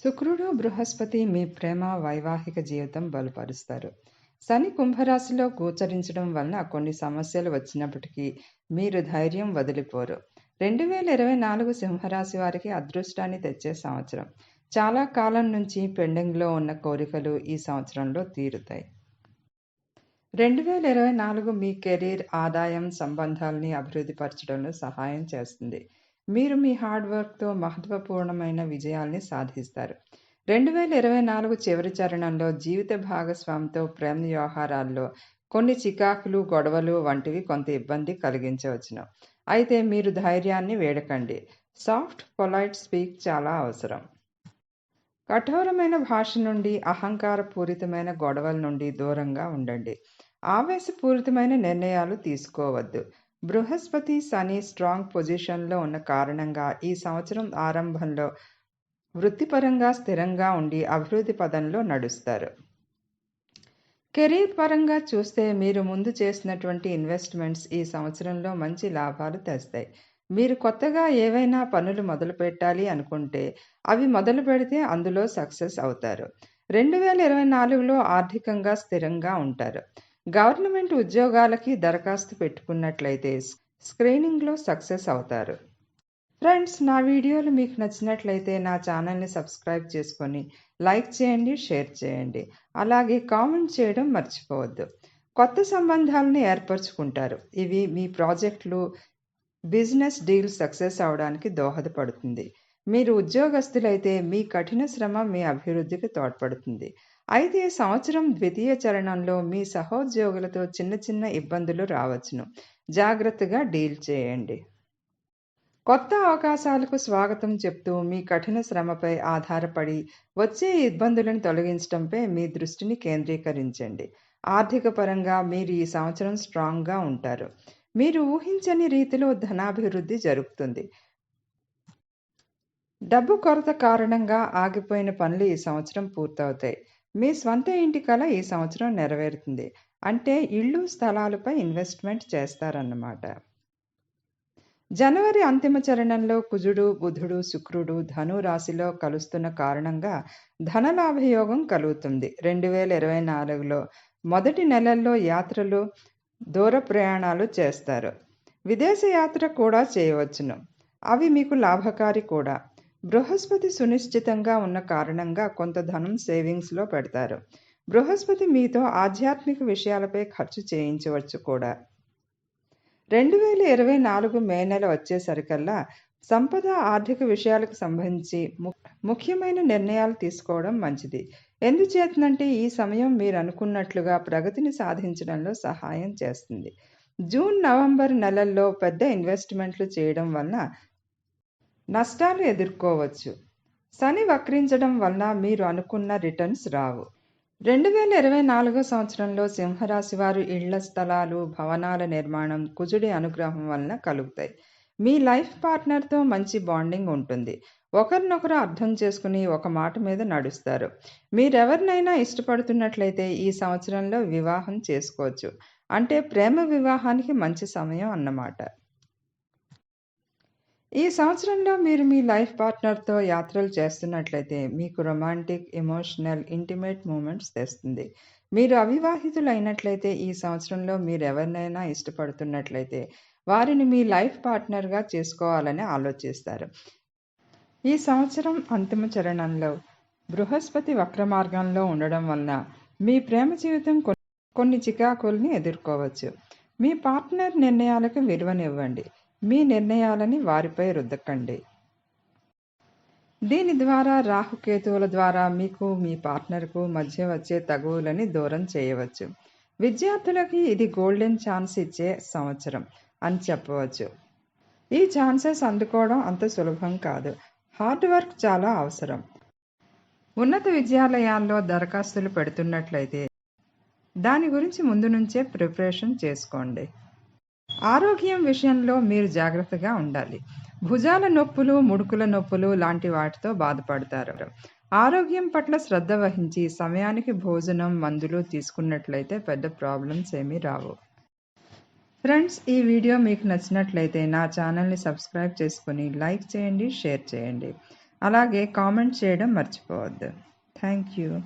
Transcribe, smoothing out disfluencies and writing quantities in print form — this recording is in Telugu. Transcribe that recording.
శుక్రుడు, బృహస్పతి మీ ప్రేమ, వైవాహిక జీవితం బలపరుస్తారు. శని కుంభరాశిలో గోచరించడం వలన కొన్ని సమస్యలు వచ్చినప్పటికీ మీరు ధైర్యం వదిలిపోరు. 2024 సింహరాశి వారికి అదృష్టాన్ని తెచ్చే సంవత్సరం. చాలా కాలం నుంచి పెండింగ్లో ఉన్న కోరికలు ఈ సంవత్సరంలో తీరుతాయి. 2024 మీ కెరీర్, ఆదాయం, సంబంధాలని అభివృద్ధి పరచడంలో సహాయం చేస్తుంది. మీరు మీ హార్డ్ వర్క్తో మహత్వపూర్ణమైన విజయాల్ని సాధిస్తారు. 2024 చివరి చరణంలో జీవిత భాగస్వామితో ప్రేమ వ్యవహారాల్లో కొన్ని చికాకులు, గొడవలు వంటివి కొంత ఇబ్బంది కలిగించవచ్చును. అయితే మీరు ధైర్యాన్ని వేడకండి. సాఫ్ట్, పొలైట్ స్పీక్ చాలా అవసరం. కఠోరమైన భాష నుండి, అహంకారపూరితమైన గొడవల నుండి దూరంగా ఉండండి. ఆవేశపూరితమైన నిర్ణయాలు తీసుకోవద్దు. బృహస్పతి, శని స్ట్రాంగ్ పొజిషన్లో ఉన్న కారణంగా ఈ సంవత్సరం ఆరంభంలో వృత్తిపరంగా స్థిరంగా ఉండి అభివృద్ధి పదంలో నడుస్తారు. కెరీర్ పరంగా చూస్తే మీరు ముందు చేసినటువంటి ఇన్వెస్ట్మెంట్స్ ఈ సంవత్సరంలో మంచి లాభాలు తెస్తాయి. మీరు కొత్తగా ఏవైనా పనులు మొదలు పెట్టాలి అనుకుంటే అవి మొదలు పెడితే అందులో సక్సెస్ అవుతారు. 2024లో ఆర్థికంగా స్థిరంగా ఉంటారు. గవర్నమెంట్ ఉద్యోగాలకి దరఖాస్తు పెట్టుకున్నట్లయితే స్క్రీనింగ్లో సక్సెస్ అవుతారు. ఫ్రెండ్స్, నా వీడియోలు మీకు నచ్చినట్లయితే నా ఛానల్ని సబ్స్క్రైబ్ చేసుకొని లైక్ చేయండి, షేర్ చేయండి. అలాగే కామెంట్ చేయడం మర్చిపోవద్దు. కొత్త సంబంధాలను ఏర్పరచుకుంటారు. ఇవి మీ ప్రాజెక్టులు, బిజినెస్ డీల్ సక్సెస్ అవడానికి దోహదపడుతుంది. మీరు ఉద్యోగస్తులైతే మీ కఠిన శ్రమ మీ అభివృద్ధికి తోడ్పడుతుంది. అయితే సంవత్సరం ద్వితీయ చరణంలో మీ సహోద్యోగులతో చిన్న చిన్న ఇబ్బందులు రావచ్చును. జాగ్రత్తగా డీల్ చేయండి. కొత్త అవకాశాలకు స్వాగతం చెప్తూ మీ కఠిన శ్రమపై ఆధారపడి వచ్చే ఇబ్బందులను తొలగించడంపై మీ దృష్టిని కేంద్రీకరించండి. ఆర్థిక పరంగా మీరు ఈ సంవత్సరం స్ట్రాంగ్గా ఉంటారు. మీరు ఊహించని రీతిలో ధనాభివృద్ధి జరుగుతుంది. డబ్బు కొరత కారణంగా ఆగిపోయిన పనులు ఈ సంవత్సరం పూర్తవుతాయి. మీ స్వంత ఇంటి కల ఈ సంవత్సరం నెరవేరుతుంది. అంటే ఇళ్ళు, స్థలాలపై ఇన్వెస్ట్మెంట్ చేస్తారన్నమాట. జనవరి అంతిమ చరణంలో కుజుడు, బుధుడు, శుక్రుడు ధను రాశిలో కలుస్తున్న కారణంగా ధనలాభయోగం కలుగుతుంది. 2024లో మొదటి నెలల్లో యాత్రలు, దూర ప్రయాణాలు చేస్తారు. విదేశ యాత్ర కూడా చేయవచ్చును. అవి మీకు లాభకారి కూడా. బృహస్పతి సునిశ్చితంగా ఉన్న కారణంగా కొంత ధనం సేవింగ్స్లో పెడతారు. బృహస్పతి మీతో ఆధ్యాత్మిక విషయాలపై ఖర్చు చేయించవచ్చు కూడా. 2024 మే నెల వచ్చేసరికల్లా సంపద, ఆర్థిక విషయాలకు సంబంధించి ముఖ్యమైన నిర్ణయాలు తీసుకోవడం మంచిది. ఎందుచేతనంటే ఈ సమయం మీరు అనుకున్నట్లుగా ప్రగతిని సాధించడంలో సహాయం చేస్తుంది. జూన్, నవంబర్ నెలల్లో పెద్ద ఇన్వెస్ట్మెంట్లు చేయడం వలన నష్టాలు ఎదుర్కోవచ్చు. శని వక్రించడం వలన మీరు అనుకున్న రిటర్న్స్ రావు. 2024 సంవత్సరంలో సింహరాశి వారు ఇళ్ల, స్థలాలు, భవనాల నిర్మాణం కుజుడి అనుగ్రహం వలన కలుగుతాయి. మీ లైఫ్ పార్ట్నర్తో మంచి బాండింగ్ ఉంటుంది. ఒకరినొకరు అర్థం చేసుకుని ఒక మాట మీద నడుస్తారు. మీరెవరినైనా ఇష్టపడుతున్నట్లయితే ఈ సంవత్సరంలో వివాహం చేసుకోవచ్చు. అంటే ప్రేమ వివాహానికి మంచి సమయం అన్నమాట. ఈ సంవత్సరంలో మీరు మీ లైఫ్ పార్ట్నర్తో యాత్రలు చేస్తున్నట్లయితే మీకు రొమాంటిక్, ఎమోషనల్, ఇంటిమేట్ మూమెంట్స్ తెస్తుంది. మీరు అవివాహితులైనట్లయితే ఈ సంవత్సరంలో మీరు ఎవరినైనా ఇష్టపడుతున్నట్లయితే వారిని మీ లైఫ్ పార్ట్నర్గా చేసుకోవాలని ఆలోచిస్తారు. ఈ సంవత్సరం అంతిమ చరణంలో బృహస్పతి వక్ర మార్గంలో ఉండడం వలన మీ ప్రేమ జీవితం కొన్ని చికాకుల్ని ఎదుర్కోవచ్చు. మీ పార్ట్నర్ నిర్ణయాలకు విలువనివ్వండి. మీ నిర్ణయాలని వారిపై రుద్దకండి. దీని ద్వారా రాహుకేతువుల ద్వారా మీకు, మీ పార్ట్నర్కు మధ్య వచ్చే తగువులని దూరం చేయవచ్చు. విద్యార్థులకి ఇది గోల్డెన్ ఛాన్స్ ఇచ్చే సంవత్సరం అని చెప్పవచ్చు. ఈ ఛాన్సెస్ అందుకోవడం అంత సులభం కాదు. హార్డ్ వర్క్ చాలా అవసరం. ఉన్నత విద్యాలయాల్లో దరఖాస్తులు పెడుతున్నట్లయితే దాని గురించి ముందు నుంచే ప్రిపరేషన్ చేసుకోండి. ఆరోగ్యం విషయంలో మీరు జాగ్రత్తగా ఉండాలి. భుజాల నొప్పులు, ముడుకుల నొప్పులు లాంటి వాటితో బాధపడతారు. ఆరోగ్యం పట్ల శ్రద్ధ వహించి సమయానికి భోజనం, మందులు తీసుకున్నట్లయితే పెద్ద ప్రాబ్లమ్స్ ఏమీ రావు. ఫ్రెండ్స్, ఈ వీడియో మీకు నచ్చినట్లయితే నా ఛానల్ని సబ్స్క్రైబ్ చేసుకొని లైక్ చేయండి, షేర్ చేయండి. అలాగే కామెంట్ చేయడం మర్చిపోవద్దు. Thank you.